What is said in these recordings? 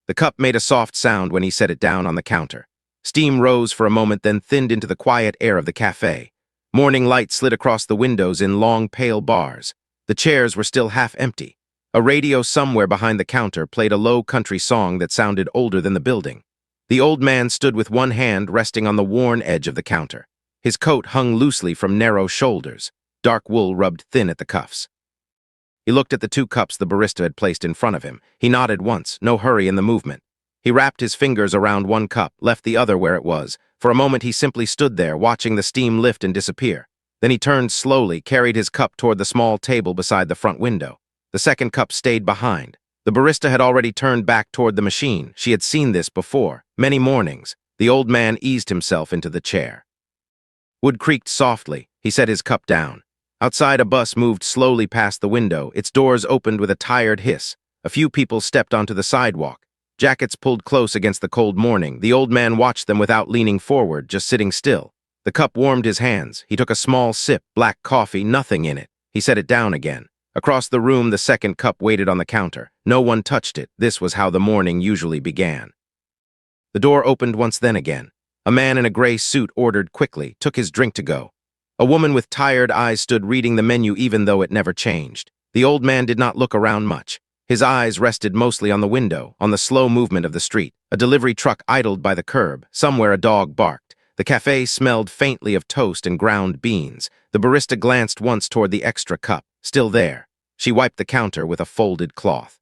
The cup made a soft sound when he set it down on the counter. Steam rose for a moment, then thinned into the quiet air of the cafe. Morning light slid across the windows in long, pale bars. The chairs were still half empty. A radio somewhere behind the counter played a low country song that sounded older than the building. The old man stood with one hand resting on the worn edge of the counter. His coat hung loosely from narrow shoulders. Dark wool rubbed thin at the cuffs. He looked at the 2 cups the barista had placed in front of him. He nodded once, no hurry in the movement. He wrapped his fingers around one cup, left the other where it was. For a moment he simply stood there, watching the steam lift and disappear. Then he turned slowly, carried his cup toward the small table beside the front window. The second cup stayed behind. The barista had already turned back toward the machine. She had seen this before, many mornings. The old man eased himself into the chair. Wood creaked softly. He set his cup down. Outside, a bus moved slowly past the window. Its doors opened with a tired hiss. A few people stepped onto the sidewalk. Jackets pulled close against the cold morning. The old man watched them without leaning forward, just sitting still. The cup warmed his hands. He took a small sip, black coffee, nothing in it. He set it down again. Across the room, the second cup waited on the counter. No one touched it. This was how the morning usually began. The door opened once, then again. A man in a gray suit ordered quickly, took his drink to go. A woman with tired eyes stood reading the menu even though it never changed. The old man did not look around much. His eyes rested mostly on the window, on the slow movement of the street. A delivery truck idled by the curb. Somewhere a dog barked. The cafe smelled faintly of toast and ground beans. The barista glanced once toward the extra cup, still there. She wiped the counter with a folded cloth.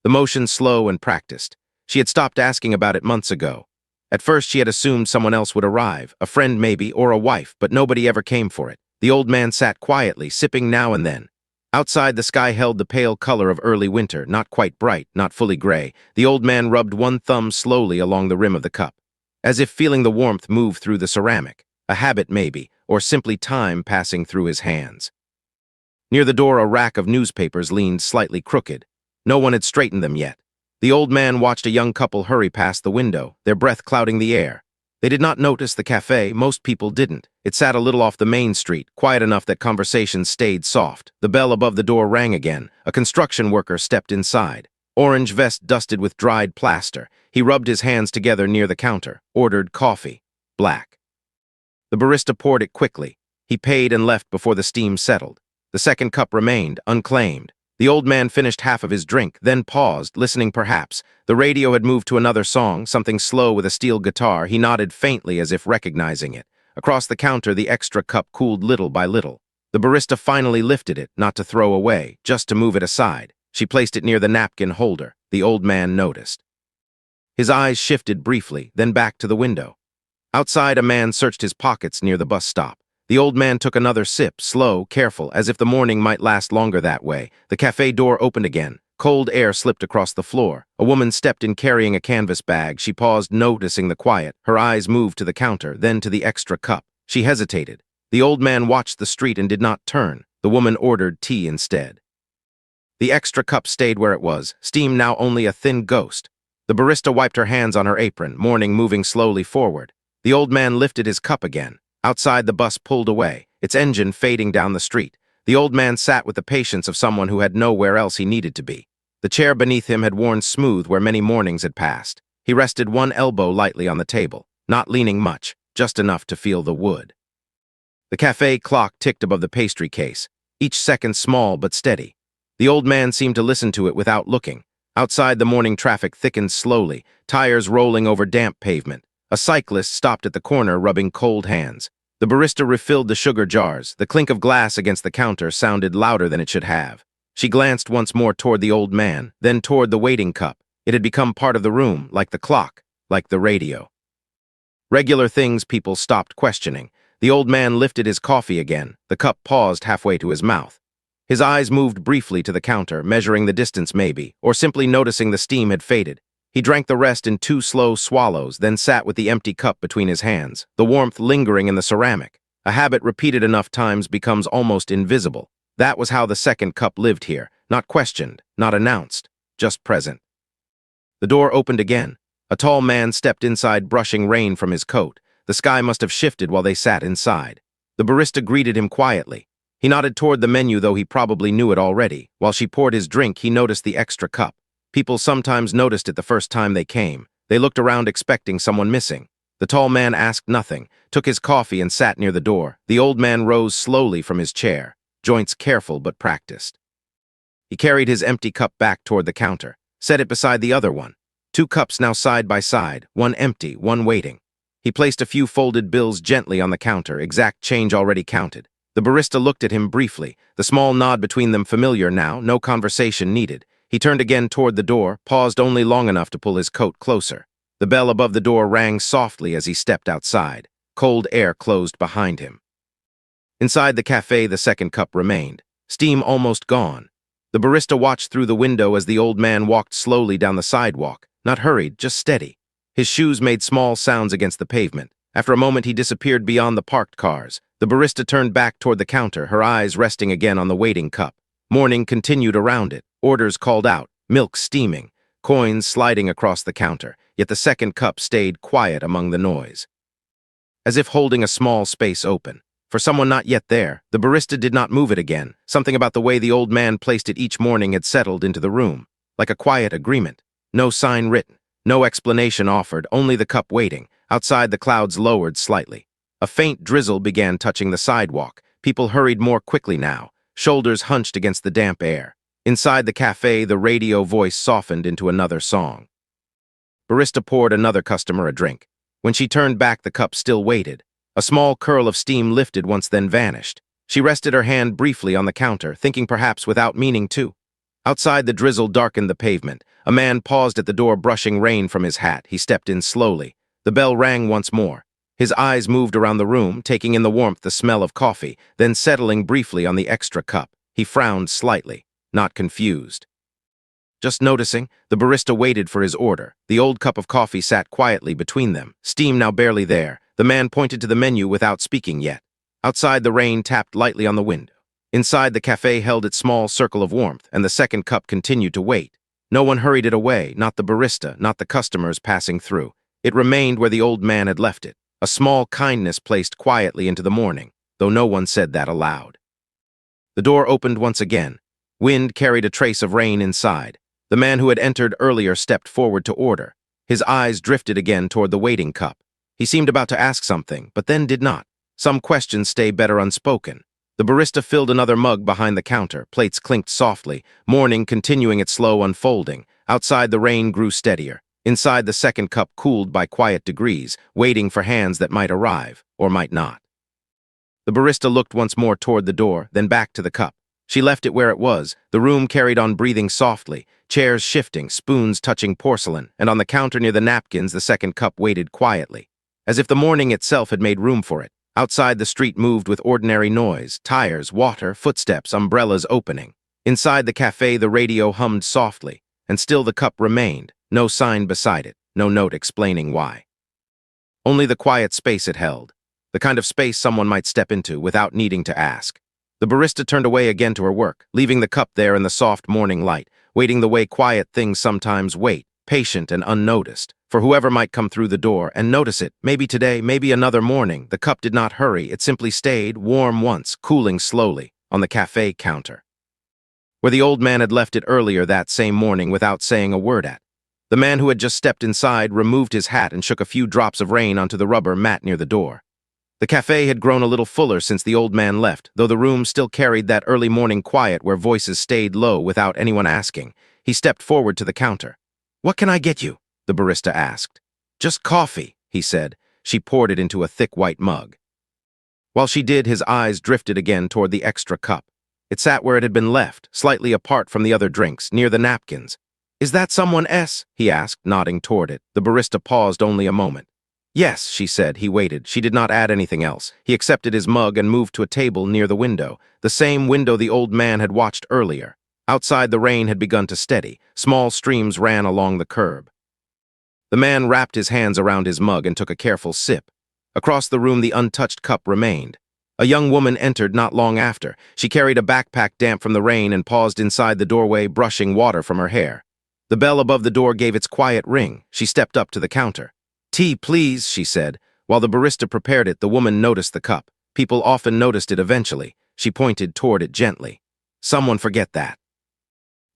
The motion slow and practiced. She had stopped asking about it months ago. At first she had assumed someone else would arrive, a friend maybe, or a wife, but nobody ever came for it. The old man sat quietly, sipping now and then. Outside, the sky held the pale color of early winter, not quite bright, not fully gray. The old man rubbed one thumb slowly along the rim of the cup, as if feeling the warmth move through the ceramic. A habit maybe, or simply time passing through his hands. Near the door, a rack of newspapers leaned slightly crooked. No one had straightened them yet. The old man watched a young couple hurry past the window, their breath clouding the air. They did not notice the cafe. Most people didn't. It sat a little off the main street, quiet enough that conversation stayed soft. The bell above the door rang again. A construction worker stepped inside. Orange vest dusted with dried plaster. He rubbed his hands together near the counter, ordered coffee. Black. The barista poured it quickly. He paid and left before the steam settled. The second cup remained, unclaimed. The old man finished half of his drink, then paused, listening perhaps. The radio had moved to another song, something slow with a steel guitar. He nodded faintly as if recognizing it. Across the counter, the extra cup cooled little by little. The barista finally lifted it, not to throw away, just to move it aside. She placed it near the napkin holder. The old man noticed. His eyes shifted briefly, then back to the window. Outside, a man searched his pockets near the bus stop. The old man took another sip, slow, careful, as if the morning might last longer that way. The cafe door opened again. Cold air slipped across the floor. A woman stepped in carrying a canvas bag. She paused, noticing the quiet. Her eyes moved to the counter, then to the extra cup. She hesitated. The old man watched the street and did not turn. The woman ordered tea instead. The extra cup stayed where it was, steam now only a thin ghost. The barista wiped her hands on her apron, morning moving slowly forward. The old man lifted his cup again. Outside, the bus pulled away, its engine fading down the street. The old man sat with the patience of someone who had nowhere else he needed to be. The chair beneath him had worn smooth where many mornings had passed. He rested one elbow lightly on the table, not leaning much, just enough to feel the wood. The cafe clock ticked above the pastry case, each second small but steady. The old man seemed to listen to it without looking. Outside, the morning traffic thickened slowly, tires rolling over damp pavement. A cyclist stopped at the corner, rubbing cold hands. The barista refilled the sugar jars. The clink of glass against the counter sounded louder than it should have. She glanced once more toward the old man, then toward the waiting cup. It had become part of the room, like the clock, like the radio. Regular things people stopped questioning. The old man lifted his coffee again. The cup paused halfway to his mouth. His eyes moved briefly to the counter, measuring the distance maybe, or simply noticing the steam had faded. He drank the rest in 2 slow swallows, then sat with the empty cup between his hands, the warmth lingering in the ceramic. A habit repeated enough times becomes almost invisible. That was how the second cup lived here, not questioned, not announced, just present. The door opened again. A tall man stepped inside, brushing rain from his coat. The sky must have shifted while they sat inside. The barista greeted him quietly. He nodded toward the menu, though he probably knew it already. While she poured his drink, he noticed the extra cup. People sometimes noticed it the first time they came. They looked around expecting someone missing. The tall man asked nothing, took his coffee and sat near the door. The old man rose slowly from his chair, joints careful but practiced. He carried his empty cup back toward the counter, set it beside the other one. Two cups now side by side, one empty, one waiting. He placed a few folded bills gently on the counter, exact change already counted. The barista looked at him briefly, the small nod between them familiar now, no conversation needed. He turned again toward the door, paused only long enough to pull his coat closer. The bell above the door rang softly as he stepped outside. Cold air closed behind him. Inside the cafe, the second cup remained, steam almost gone. The barista watched through the window as the old man walked slowly down the sidewalk, not hurried, just steady. His shoes made small sounds against the pavement. After a moment, he disappeared beyond the parked cars. The barista turned back toward the counter, her eyes resting again on the waiting cup. Morning continued around it, orders called out, milk steaming, coins sliding across the counter, yet the second cup stayed quiet among the noise, as if holding a small space open. For someone not yet there, the barista did not move it again. Something about the way the old man placed it each morning had settled into the room, like a quiet agreement. No sign written, no explanation offered, only the cup waiting. Outside, the clouds lowered slightly. A faint drizzle began touching the sidewalk. People hurried more quickly now, shoulders hunched against the damp air. Inside the cafe, the radio voice softened into another song. Barista poured another customer a drink. When she turned back, the cup still waited. A small curl of steam lifted once then vanished. She rested her hand briefly on the counter, thinking perhaps without meaning to. Outside, the drizzle darkened the pavement. A man paused at the door, brushing rain from his hat. He stepped in slowly. The bell rang once more. His eyes moved around the room, taking in the warmth, the smell of coffee, then settling briefly on the extra cup. He frowned slightly, not confused. Just noticing, the barista waited for his order. The old cup of coffee sat quietly between them, steam now barely there. The man pointed to the menu without speaking yet. Outside, the rain tapped lightly on the window. Inside, the cafe held its small circle of warmth, and the second cup continued to wait. No one hurried it away, not the barista, not the customers passing through. It remained where the old man had left it, a small kindness placed quietly into the morning, though no one said that aloud. The door opened once again. Wind carried a trace of rain inside. The man who had entered earlier stepped forward to order. His eyes drifted again toward the waiting cup. He seemed about to ask something, but then did not. Some questions stay better unspoken. The barista filled another mug behind the counter. Plates clinked softly, morning continuing its slow unfolding. Outside, the rain grew steadier. Inside, the second cup cooled by quiet degrees, waiting for hands that might arrive, or might not. The barista looked once more toward the door, then back to the cup. She left it where it was. The room carried on breathing softly, chairs shifting, spoons touching porcelain, and on the counter near the napkins, the second cup waited quietly, as if the morning itself had made room for it. Outside, the street moved with ordinary noise, tires, water, footsteps, umbrellas opening. Inside the cafe, the radio hummed softly, and still the cup remained, no sign beside it, no note explaining why. Only the quiet space it held, the kind of space someone might step into without needing to ask. The barista turned away again to her work, leaving the cup there in the soft morning light, waiting the way quiet things sometimes wait, patient and unnoticed, for whoever might come through the door and notice it, maybe today, maybe another morning. The cup did not hurry, it simply stayed, warm once, cooling slowly, on the cafe counter, where the old man had left it earlier that same morning without saying a word at. The man who had just stepped inside removed his hat and shook a few drops of rain onto the rubber mat near the door. The cafe had grown a little fuller since the old man left, though the room still carried that early morning quiet where voices stayed low without anyone asking. He stepped forward to the counter. "What can I get you?" the barista asked. "Just coffee," he said. She poured it into a thick white mug. While she did, his eyes drifted again toward the extra cup. It sat where it had been left, slightly apart from the other drinks, near the napkins. "Is that someone else?" he asked, nodding toward it. The barista paused only a moment. "Yes," she said. He waited. She did not add anything else. He accepted his mug and moved to a table near the window, the same window the old man had watched earlier. Outside, the rain had begun to steady. Small streams ran along the curb. The man wrapped his hands around his mug and took a careful sip. Across the room, the untouched cup remained. A young woman entered not long after. She carried a backpack damp from the rain and paused inside the doorway, brushing water from her hair. The bell above the door gave its quiet ring. She stepped up to the counter. "Tea, please," she said. While the barista prepared it, the woman noticed the cup. People often noticed it eventually. She pointed toward it gently. "Someone forget that."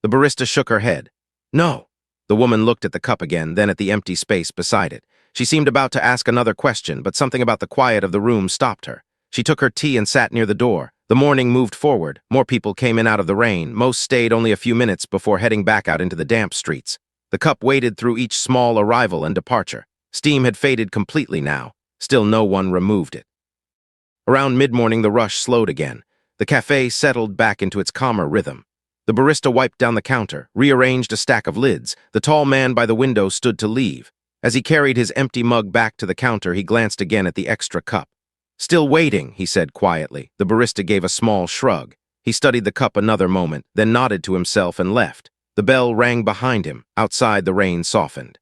The barista shook her head. No. The woman looked at the cup again, then at the empty space beside it. She seemed about to ask another question, but something about the quiet of the room stopped her. She took her tea and sat near the door. The morning moved forward. More people came in out of the rain. Most stayed only a few minutes before heading back out into the damp streets. The cup waded through each small arrival and departure. Steam had faded completely now. Still no one removed it. Around mid-morning, the rush slowed again. The café settled back into its calmer rhythm. The barista wiped down the counter, rearranged a stack of lids. The tall man by the window stood to leave. As he carried his empty mug back to the counter, he glanced again at the extra cup. "Still waiting," he said quietly. The barista gave a small shrug. He studied the cup another moment, then nodded to himself and left. The bell rang behind him. Outside, the rain softened.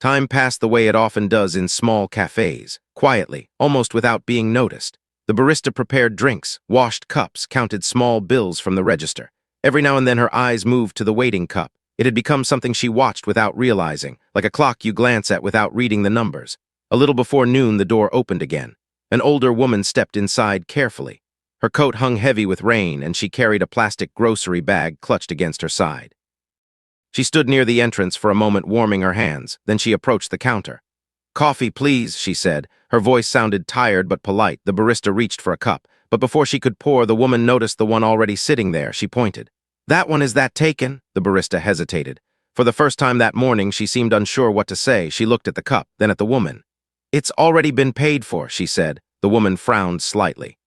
Time passed the way it often does in small cafes, quietly, almost without being noticed. The barista prepared drinks, washed cups, counted small bills from the register. Every now and then her eyes moved to the waiting cup. It had become something she watched without realizing, like a clock you glance at without reading the numbers. A little before noon, the door opened again. An older woman stepped inside carefully. Her coat hung heavy with rain, and she carried a plastic grocery bag clutched against her side. She stood near the entrance for a moment, warming her hands. Then she approached the counter. "Coffee, please," she said. Her voice sounded tired but polite. The barista reached for a cup, but before she could pour, the woman noticed the one already sitting there. She pointed. "That one, is that taken?" The barista hesitated. For the first time that morning, she seemed unsure what to say. She looked at the cup, then at the woman. "It's already been paid for," she said. The woman frowned slightly.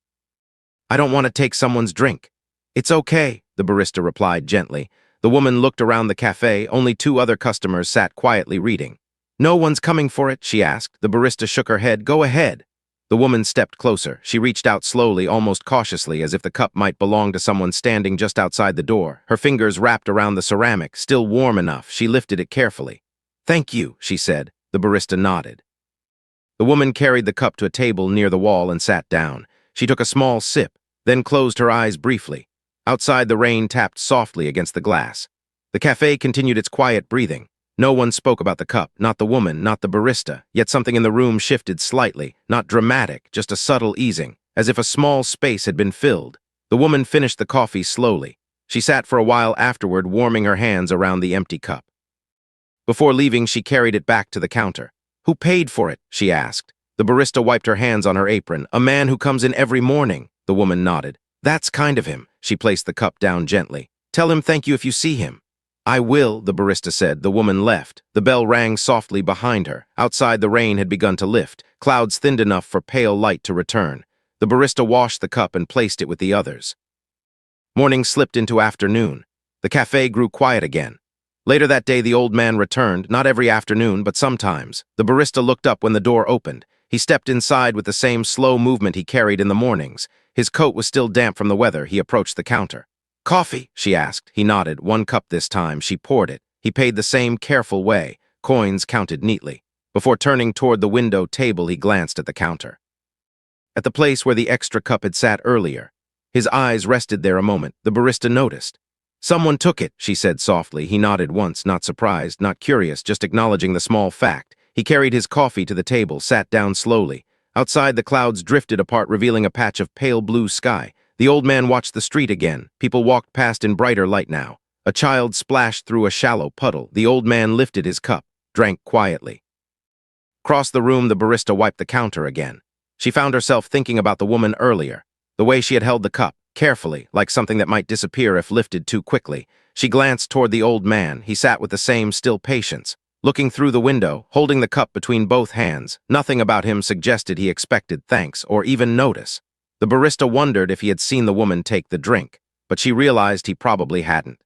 "I don't want to take someone's drink." "It's okay," the barista replied gently. The woman looked around the cafe. Only two other customers sat quietly reading. "No one's coming for it?" she asked. The barista shook her head. "Go ahead." The woman stepped closer. She reached out slowly, almost cautiously, as if the cup might belong to someone standing just outside the door. Her fingers wrapped around the ceramic, still warm enough. She lifted it carefully. "Thank you," she said. The barista nodded. The woman carried the cup to a table near the wall and sat down. She took a small sip, then closed her eyes briefly. Outside, the rain tapped softly against the glass. The cafe continued its quiet breathing. No one spoke about the cup, not the woman, not the barista, yet something in the room shifted slightly, not dramatic, just a subtle easing, as if a small space had been filled. The woman finished the coffee slowly. She sat for a while afterward, warming her hands around the empty cup. Before leaving, she carried it back to the counter. "Who paid for it?" she asked. The barista wiped her hands on her apron. "A man who comes in every morning," the woman nodded. "That's kind of him." She placed the cup down gently. "Tell him thank you if you see him." "I will," the barista said. The woman left. The bell rang softly behind her. Outside, the rain had begun to lift, clouds thinned enough for pale light to return. The barista washed the cup and placed it with the others. Morning slipped into afternoon. The cafe grew quiet again. Later that day, the old man returned, not every afternoon, but sometimes. The barista looked up when the door opened. He stepped inside with the same slow movement he carried in the mornings. His coat was still damp from the weather. He approached the counter. "Coffee?" she asked. He nodded. One cup this time. She poured it. He paid the same careful way. Coins counted neatly. Before turning toward the window table, he glanced at the counter. At the place where the extra cup had sat earlier. His eyes rested there a moment. The barista noticed. "Someone took it," she said softly. He nodded once, not surprised, not curious, just acknowledging the small fact. He carried his coffee to the table, sat down slowly. Outside, the clouds drifted apart, revealing a patch of pale blue sky. The old man watched the street again. People walked past in brighter light now. A child splashed through a shallow puddle. The old man lifted his cup, drank quietly. Across the room, the barista wiped the counter again. She found herself thinking about the woman earlier, the way she had held the cup, carefully, like something that might disappear if lifted too quickly. She glanced toward the old man. He sat with the same still patience, looking through the window, holding the cup between both hands. Nothing about him suggested he expected thanks or even notice. The barista wondered if he had seen the woman take the drink, but she realized he probably hadn't.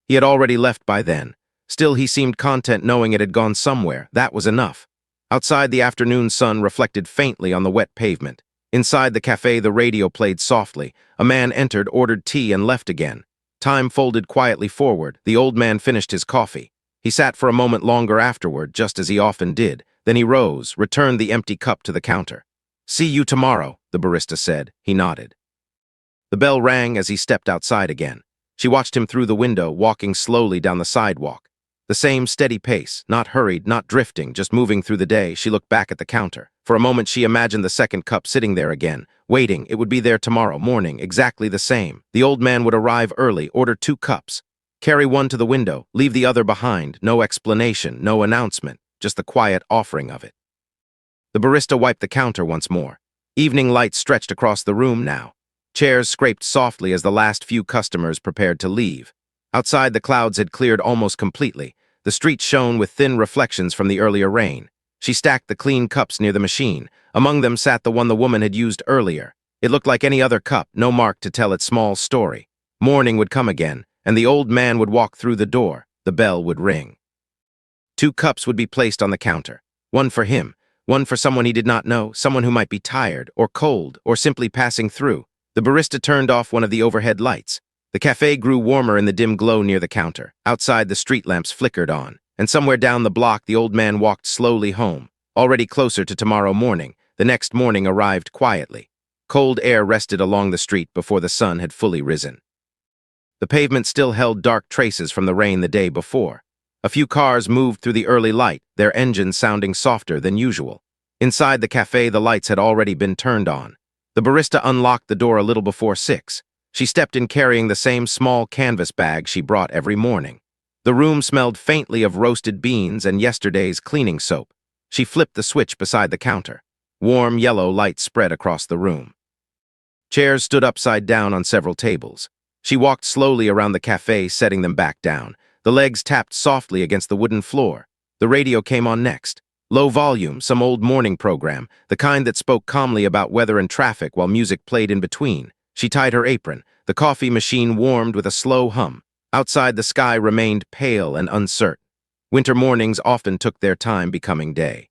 He had already left by then. Still, he seemed content knowing it had gone somewhere. That was enough. Outside, the afternoon sun reflected faintly on the wet pavement. Inside the cafe, the radio played softly. A man entered, ordered tea, and left again. Time folded quietly forward. The old man finished his coffee. He sat for a moment longer afterward, just as he often did. Then he rose, returned the empty cup to the counter. "See you tomorrow," the barista said. He nodded. The bell rang as he stepped outside again. She watched him through the window, walking slowly down the sidewalk. The same steady pace, not hurried, not drifting, just moving through the day. She looked back at the counter. For a moment, she imagined the second cup sitting there again, waiting. It would be there tomorrow morning, exactly the same. The old man would arrive early, order 2 cups. Carry one to the window, leave the other behind, no explanation, no announcement, just the quiet offering of it. The barista wiped the counter once more. Evening light stretched across the room now. Chairs scraped softly as the last few customers prepared to leave. Outside, the clouds had cleared almost completely. The street shone with thin reflections from the earlier rain. She stacked the clean cups near the machine. Among them sat the one the woman had used earlier. It looked like any other cup, no mark to tell its small story. Morning would come again, and the old man would walk through the door. The bell would ring. 2 cups would be placed on the counter. One for him, one for someone he did not know, someone who might be tired, or cold, or simply passing through. The barista turned off one of the overhead lights. The cafe grew warmer in the dim glow near the counter. Outside, the street lamps flickered on, and somewhere down the block the old man walked slowly home. Already closer to tomorrow morning, the next morning arrived quietly. Cold air rested along the street before the sun had fully risen. The pavement still held dark traces from the rain the day before. A few cars moved through the early light, their engines sounding softer than usual. Inside the cafe, the lights had already been turned on. The barista unlocked the door a little before 6. She stepped in carrying the same small canvas bag she brought every morning. The room smelled faintly of roasted beans and yesterday's cleaning soap. She flipped the switch beside the counter. Warm yellow light spread across the room. Chairs stood upside down on several tables. She walked slowly around the cafe, setting them back down. The legs tapped softly against the wooden floor. The radio came on next. Low volume, some old morning program, the kind that spoke calmly about weather and traffic while music played in between. She tied her apron. The coffee machine warmed with a slow hum. Outside, the sky remained pale and uncertain. Winter mornings often took their time becoming day.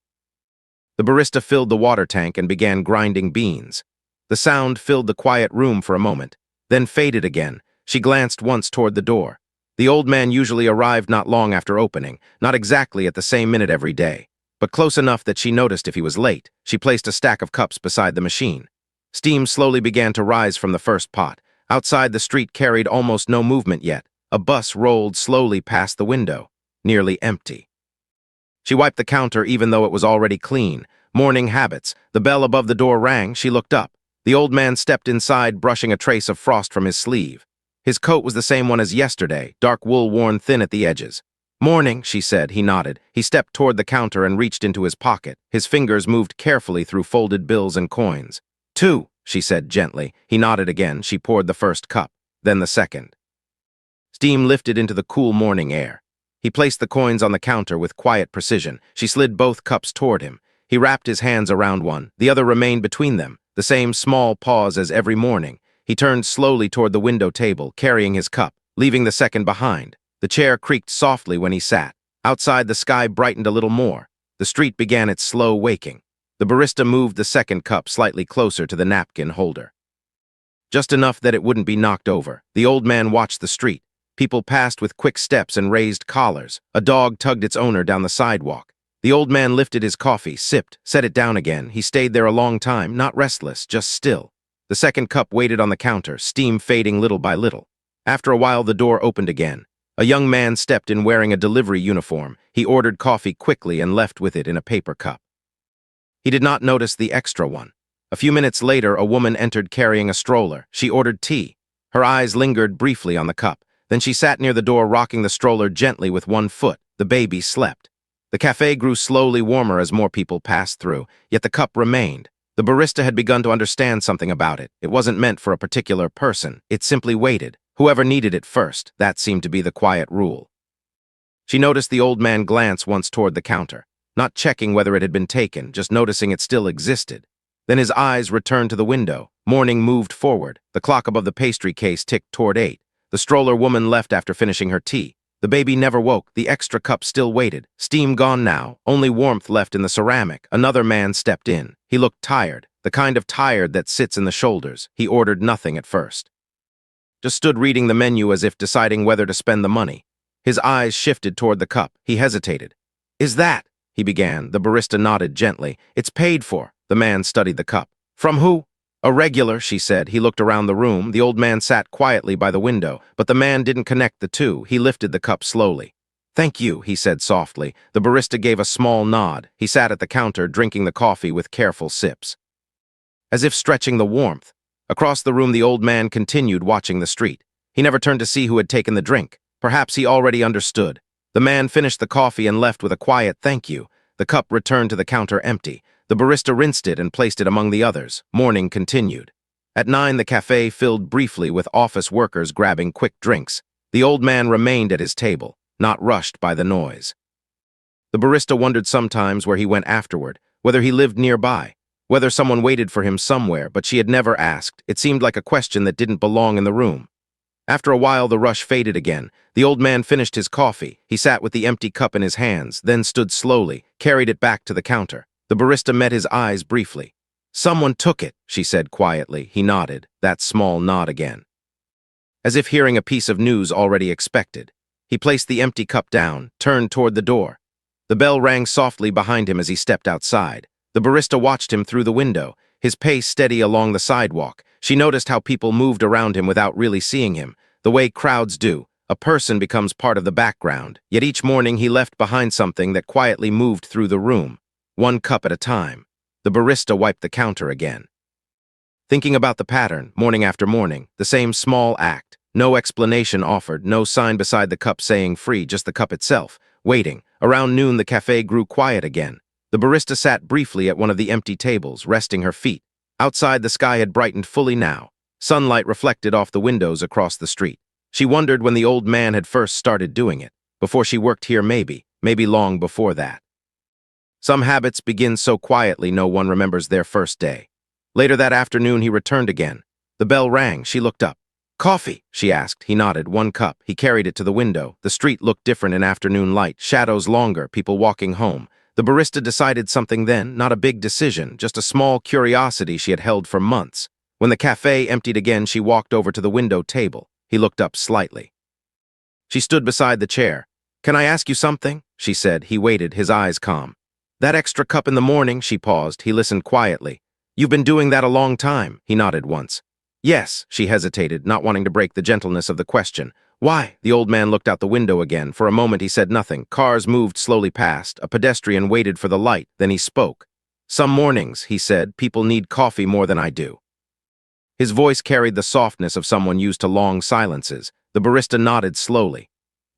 The barista filled the water tank and began grinding beans. The sound filled the quiet room for a moment, then faded again. She glanced once toward the door. The old man usually arrived not long after opening, not exactly at the same minute every day, but close enough that she noticed if he was late. She placed a stack of cups beside the machine. Steam slowly began to rise from the first pot. Outside, the street carried almost no movement yet. A bus rolled slowly past the window, nearly empty. She wiped the counter even though it was already clean. Morning habits. The bell above the door rang. She looked up. The old man stepped inside, brushing a trace of frost from his sleeve. His coat was the same one as yesterday, dark wool worn thin at the edges. "Morning," she said. He nodded. He stepped toward the counter and reached into his pocket. His fingers moved carefully through folded bills and coins. "2," she said gently. He nodded again. She poured the first cup, then the second. Steam lifted into the cool morning air. He placed the coins on the counter with quiet precision. She slid both cups toward him. He wrapped his hands around one. The other remained between them, the same small pause as every morning. He turned slowly toward the window table, carrying his cup, leaving the second behind. The chair creaked softly when he sat. Outside, the sky brightened a little more. The street began its slow waking. The barista moved the second cup slightly closer to the napkin holder. Just enough that it wouldn't be knocked over. The old man watched the street. People passed with quick steps and raised collars. A dog tugged its owner down the sidewalk. The old man lifted his coffee, sipped, set it down again. He stayed there a long time, not restless, just still. The second cup waited on the counter, steam fading little by little. After a while, the door opened again. A young man stepped in wearing a delivery uniform. He ordered coffee quickly and left with it in a paper cup. He did not notice the extra one. A few minutes later, a woman entered carrying a stroller. She ordered tea. Her eyes lingered briefly on the cup. Then she sat near the door, rocking the stroller gently with one foot. The baby slept. The cafe grew slowly warmer as more people passed through, yet the cup remained. The barista had begun to understand something about it. It wasn't meant for a particular person. It simply waited. Whoever needed it first. That seemed to be the quiet rule. She noticed the old man glance once toward the counter, not checking whether it had been taken, just noticing it still existed. Then his eyes returned to the window. Morning moved forward. The clock above the pastry case ticked toward 8. The stroller woman left after finishing her tea. The baby never woke. The extra cup still waited. Steam gone now, only warmth left in the ceramic. Another man stepped in. He looked tired, the kind of tired that sits in the shoulders. He ordered nothing at first. Just stood reading the menu as if deciding whether to spend the money. His eyes shifted toward the cup. He hesitated. "Is that?" he began. The barista nodded gently. "It's paid for." The man studied the cup. "From who?" "A regular," she said. He looked around the room. The old man sat quietly by the window, but the man didn't connect the two. He lifted the cup slowly. "Thank you," he said softly. The barista gave a small nod. He sat at the counter, drinking the coffee with careful sips, as if stretching the warmth. Across the room, the old man continued watching the street. He never turned to see who had taken the drink, Perhaps he already understood. The man finished the coffee and left with a quiet thank you. The cup returned to the counter empty. The barista rinsed it and placed it among the others. Morning continued. At 9, the cafe filled briefly with office workers grabbing quick drinks. The old man remained at his table, not rushed by the noise. The barista wondered sometimes where he went afterward, whether he lived nearby, whether someone waited for him somewhere, but she had never asked. It seemed like a question that didn't belong in the room. After a while, the rush faded again. The old man finished his coffee. He sat with the empty cup in his hands, then stood slowly, carried it back to the counter. The barista met his eyes briefly. "Someone took it," she said quietly. He nodded, that small nod again, as if hearing a piece of news already expected. He placed the empty cup down, turned toward the door. The bell rang softly behind him as he stepped outside. The barista watched him through the window, his pace steady along the sidewalk. She noticed how people moved around him without really seeing him, the way crowds do. A person becomes part of the background, yet each morning he left behind something that quietly moved through the room, one cup at a time. The barista wiped the counter again, thinking about the pattern, morning after morning, the same small act. No explanation offered, no sign beside the cup saying free, just the cup itself, waiting. Around noon, the cafe grew quiet again. The barista sat briefly at one of the empty tables, resting her feet. Outside, the sky had brightened fully now. Sunlight reflected off the windows across the street. She wondered when the old man had first started doing it. Before she worked here, maybe long before that. Some habits begin so quietly no one remembers their first day. Later that afternoon, he returned again. The bell rang. She looked up. "Coffee?" she asked. He nodded. "One cup." He carried it to the window. The street looked different in afternoon light, shadows longer, people walking home. The barista decided something then, not a big decision, just a small curiosity she had held for months. When the cafe emptied again, she walked over to the window table. He looked up slightly. She stood beside the chair. "Can I ask you something?" she said. He waited, his eyes calm. "That extra cup in the morning," she paused. He listened quietly. "You've been doing that a long time." He nodded once. "Yes," she hesitated, not wanting to break the gentleness of the question. "Why?" The old man looked out the window again. For a moment he said nothing. Cars moved slowly past. A pedestrian waited for the light. Then he spoke. "Some mornings," he said, "people need coffee more than I do." His voice carried the softness of someone used to long silences. The barista nodded slowly.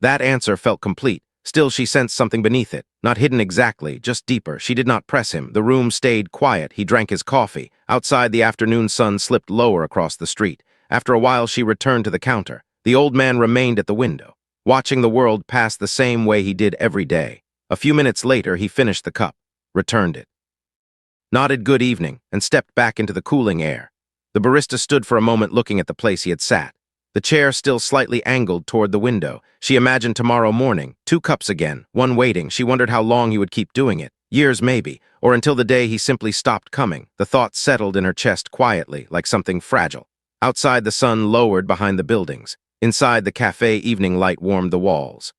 That answer felt complete. Still, she sensed something beneath it. Not hidden exactly, just deeper. She did not press him. The room stayed quiet. He drank his coffee. Outside, the afternoon sun slipped lower across the street. After a while, she returned to the counter. The old man remained at the window, watching the world pass the same way he did every day. A few minutes later, he finished the cup, returned it, nodded good evening, and stepped back into the cooling air. The barista stood for a moment looking at the place he had sat, the chair still slightly angled toward the window. She imagined tomorrow morning, 2 cups again, one waiting. She wondered how long he would keep doing it. Years maybe, or until the day he simply stopped coming. The thought settled in her chest quietly, like something fragile. Outside, the sun lowered behind the buildings. Inside, the cafe evening light warmed the walls.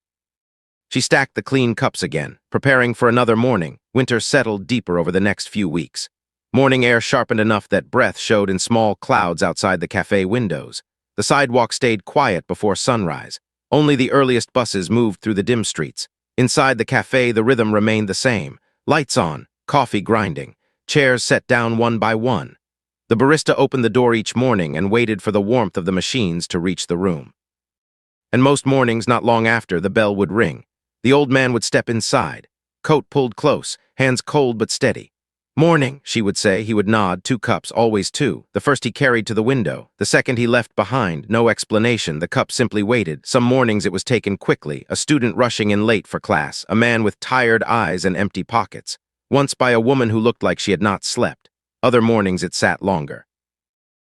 She stacked the clean cups again, preparing for another morning. Winter settled deeper over the next few weeks. Morning air sharpened enough that breath showed in small clouds outside the cafe windows. The sidewalk stayed quiet before sunrise. Only the earliest buses moved through the dim streets. Inside the cafe, the rhythm remained the same. Lights on, coffee grinding, chairs set down one by one. The barista opened the door each morning and waited for the warmth of the machines to reach the room. And most mornings, not long after, the bell would ring. The old man would step inside, coat pulled close, hands cold but steady. "Morning," she would say. He would nod. 2 cups, always 2. The first he carried to the window. The second he left behind. No explanation. The cup simply waited. Some mornings it was taken quickly. A student rushing in late for class. A man with tired eyes and empty pockets. Once by a woman who looked like she had not slept. Other mornings it sat longer,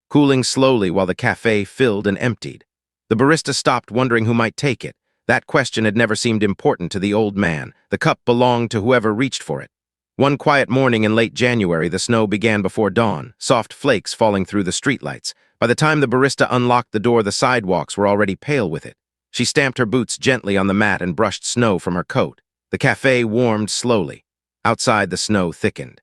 cooling slowly while the cafe filled and emptied. The barista stopped, wondering who might take it. That question had never seemed important to the old man. The cup belonged to whoever reached for it. One quiet morning in late January, the snow began before dawn, soft flakes falling through the streetlights. By the time the barista unlocked the door, the sidewalks were already pale with it. She stamped her boots gently on the mat and brushed snow from her coat. The cafe warmed slowly. Outside, the snow thickened.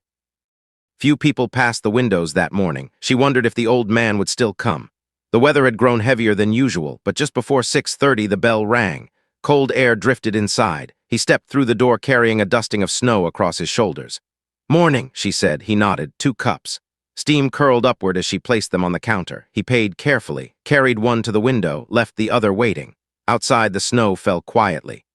Few people passed the windows that morning. She wondered if the old man would still come. The weather had grown heavier than usual, but just before 6:30 the bell rang. Cold air drifted inside. He stepped through the door carrying a dusting of snow across his shoulders. "Morning," she said. He nodded. 2 cups. Steam curled upward as she placed them on the counter. He paid carefully, carried one to the window, left the other waiting. Outside, the snow fell quietly.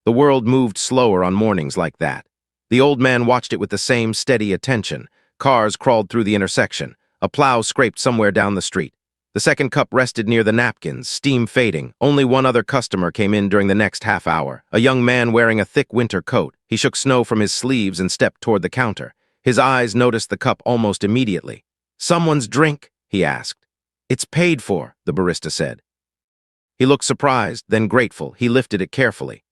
The world moved slower on mornings like that. The old man watched it with the same steady attention. Cars crawled through the intersection. A plow scraped somewhere down the street. The second cup rested near the napkins, steam fading. Only one other customer came in during the next half hour. A young man wearing a thick winter coat. He shook snow from his sleeves and stepped toward the counter. His eyes noticed the cup almost immediately. "Someone's drink?" he asked. "It's paid for," the barista said. He looked surprised, then grateful. He lifted it carefully.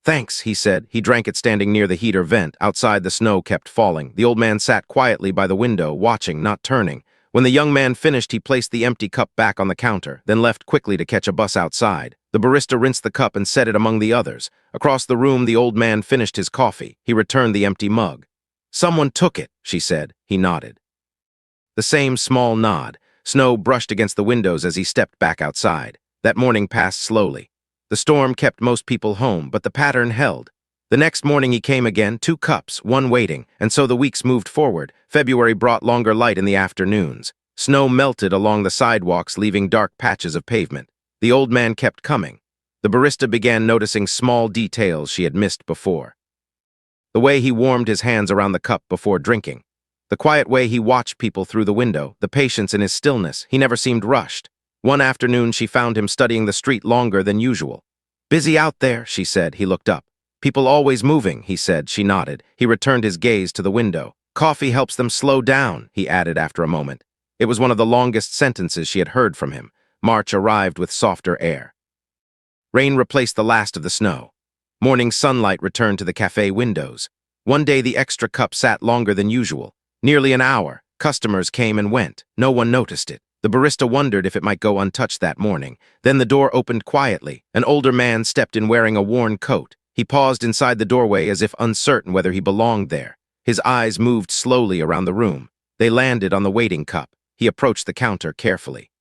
"Thanks," he said. He drank it standing near the heater vent. Outside, the snow kept falling. The old man sat quietly by the window, watching, not turning. When the young man finished, he placed the empty cup back on the counter, then left quickly to catch a bus outside. The barista rinsed the cup and set it among the others. Across the room, the old man finished his coffee. He returned the empty mug. "Someone took it," she said. He nodded. The same small nod. Snow brushed against the windows as he stepped back outside. That morning passed slowly. The storm kept most people home, but the pattern held. The next morning he came again, 2 cups, 1 waiting, and so the weeks moved forward. February brought longer light in the afternoons. Snow melted along the sidewalks, leaving dark patches of pavement. The old man kept coming. The barista began noticing small details she had missed before. The way he warmed his hands around the cup before drinking. The quiet way he watched people through the window, the patience in his stillness. He never seemed rushed. One afternoon she found him studying the street longer than usual. "Busy out there," she said. He looked up. "People always moving," he said. She nodded. He returned his gaze to the window. "Coffee helps them slow down," he added after a moment. It was one of the longest sentences she had heard from him. March arrived with softer air. Rain replaced the last of the snow. Morning sunlight returned to the cafe windows. One day the extra cup sat longer than usual. Nearly an hour. Customers came and went. No one noticed it. The barista wondered if it might go untouched that morning. Then the door opened quietly. An older man stepped in wearing a worn coat. He paused inside the doorway as if uncertain whether he belonged there. His eyes moved slowly around the room. They landed on the waiting cup. He approached the counter carefully.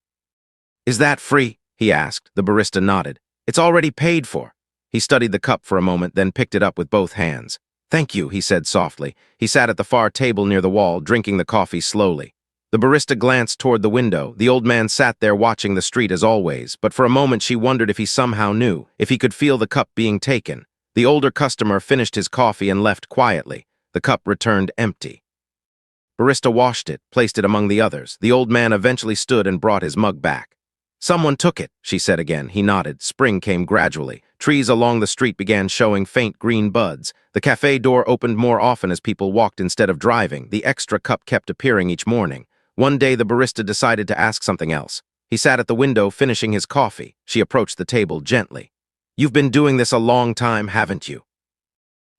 "Is that free?" he asked. The barista nodded. "It's already paid for." He studied the cup for a moment, then picked it up with both hands. "Thank you," he said softly. He sat at the far table near the wall, drinking the coffee slowly. The barista glanced toward the window. The old man sat there watching the street as always, but for a moment she wondered if he somehow knew, if he could feel the cup being taken. The older customer finished his coffee and left quietly. The cup returned empty. Barista washed it, placed it among the others. The old man eventually stood and brought his mug back. "Someone took it," she said again. He nodded. Spring came gradually. Trees along the street began showing faint green buds. The cafe door opened more often as people walked instead of driving. The extra cup kept appearing each morning. One day the barista decided to ask something else. He sat at the window finishing his coffee. She approached the table gently. "You've been doing this a long time, haven't you?"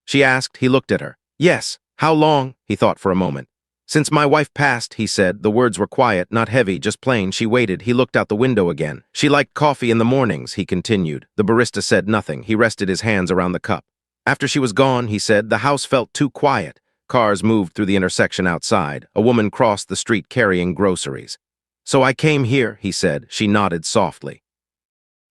she asked. He looked at her. "Yes. How long?" He thought for a moment. "Since my wife passed," he said. The words were quiet, not heavy, just plain. She waited. He looked out the window again. "She liked coffee in the mornings," he continued. The barista said nothing. He rested his hands around the cup. "After she was gone," he said, "the house felt too quiet." Cars moved through the intersection outside. A woman crossed the street carrying groceries. "So I came here," he said. She nodded softly.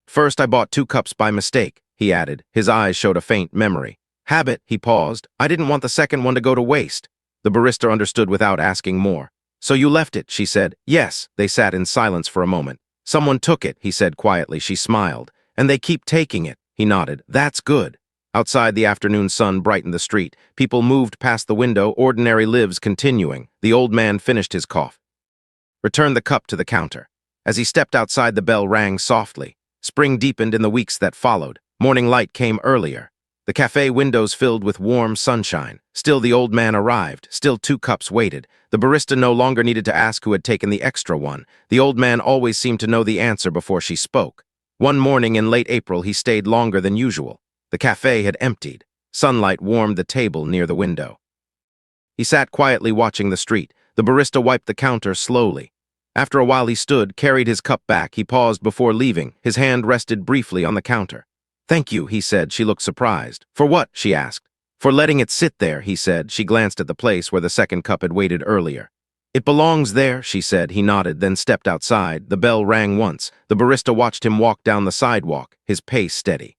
"First I bought 2 cups by mistake," he added. His eyes showed a faint memory. "Habit," he paused. "I didn't want the second one to go to waste." The barista understood without asking more. "So you left it," she said. "Yes." They sat in silence for a moment. "Someone took it," he said quietly. She smiled. "And they keep taking it." He nodded. "That's good." Outside, the afternoon sun brightened the street. People moved past the window, ordinary lives continuing. The old man finished his coffee. Returned the cup to the counter. As he stepped outside, the bell rang softly. Spring deepened in the weeks that followed. Morning light came earlier. The cafe windows filled with warm sunshine. Still the old man arrived. Still 2 cups waited. The barista no longer needed to ask who had taken the extra one. The old man always seemed to know the answer before she spoke. One morning in late April, he stayed longer than usual. The cafe had emptied. Sunlight warmed the table near the window. He sat quietly watching the street. The barista wiped the counter slowly. After a while he stood, carried his cup back. He paused before leaving. His hand rested briefly on the counter. "Thank you," he said. She looked surprised. "For what?" she asked. "For letting it sit there," he said. She glanced at the place where the second cup had waited earlier. "It belongs there," she said. He nodded, then stepped outside. The bell rang once. The barista watched him walk down the sidewalk, his pace steady.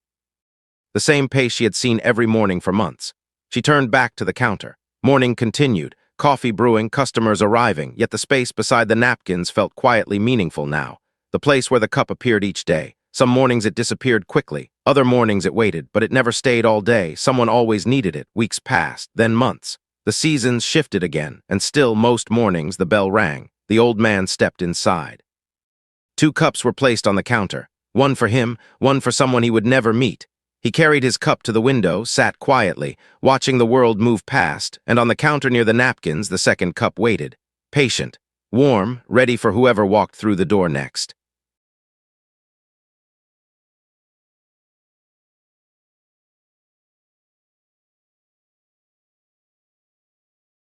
The same pace she had seen every morning for months. She turned back to the counter. Morning continued, coffee brewing, customers arriving, yet the space beside the napkins felt quietly meaningful now. The place where the cup appeared each day. Some mornings it disappeared quickly. Other mornings it waited, but it never stayed all day. Someone always needed it. Weeks passed, then months. The seasons shifted again, and still most mornings the bell rang. The old man stepped inside. 2 cups were placed on the counter. One for him, one for someone he would never meet. He carried his cup to the window, sat quietly, watching the world move past, and on the counter near the napkins the second cup waited. Patient, warm, ready for whoever walked through the door next.